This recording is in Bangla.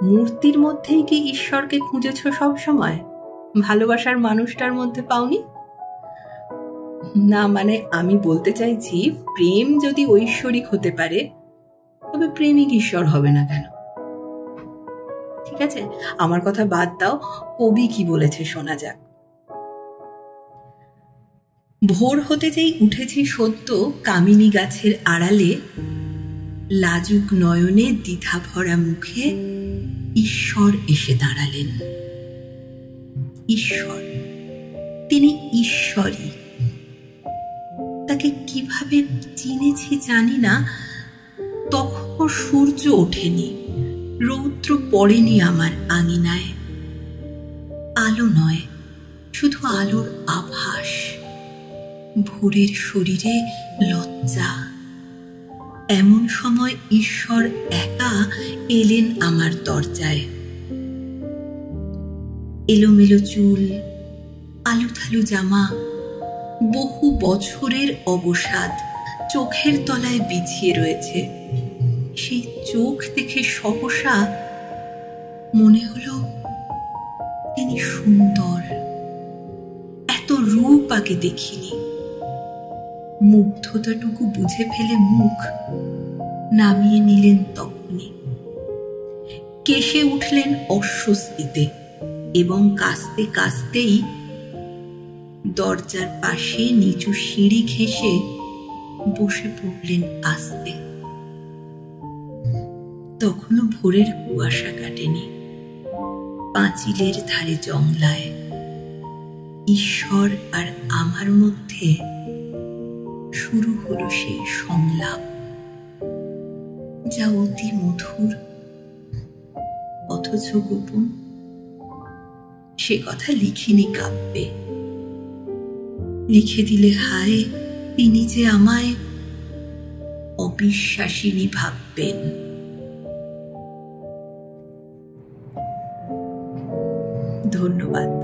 মূর্তির মধ্যেই কি ঈশ্বরকে খুঁজেছ সব সময়, ভালোবাসার মানুষটার মধ্যে পাওনি? না, মানে আমি বলতে চাইছি, প্রেম যদি ঐশ্বরিক হতে পারে তবে প্রেমিক ঈশ্বর হবে না কেন? ঠিক আছে, আমার কথা বাদ দাও, কবি কি বলেছে শোনা যাক। ভোর হতে যেই উঠেছি সদ্য কামিনী গাছের আড়ালে, লাজুক নয়নে দ্বিধা ভরা মুখে ঈশ্বর এসে দাঁড়ালেন। ঈশ্বর, তিনি ঈশ্বরই। তাকে কিভাবে চিনেছি জানি না, তখনও সূর্য ওঠেনি, রৌদ্র পড়েনি আমার আঙিনায়। আলো নয়, শুধু আলোর আভাস, ভোরের শরীরে লজ্জা। এমন সময় ঈশ্বর একা এলেন আমার দরজায়। এলোমেলো চুল, আলুথালু জামা, বহু বছরের অবসাদ চোখের তলায় বিছিয়ে রয়েছে। সেই চোখ দেখে সহসা মনে হলো তিনি সুন্দর। এত রূপ আগে দেখিনি। মুগ্ধতাটুকু বুঝে ফেলে মুখ নামিয়ে নিলেন তখনই। কেশে উঠলেন অস্বস্তিতে এবং কাস্তে কাস্তেই দরজার পাশে নিচু সিঁড়ি ঘেঁষে বসে পড়লেন আস্তে। তখনও ভোরের কুয়াশা কাটেনি। পাঁচিলের ধারে জংলায় ঈশ্বর আর আমার মধ্যে শুরু হলো সেই সংলাপ, যা অতি মধুর অথচ গোপন। সে কথা লিখিনি কাব্যে, লিখে দিলে হায় তিনি যে আমায় অবিশ্বাসিনী ভাববেন। ধন্যবাদ।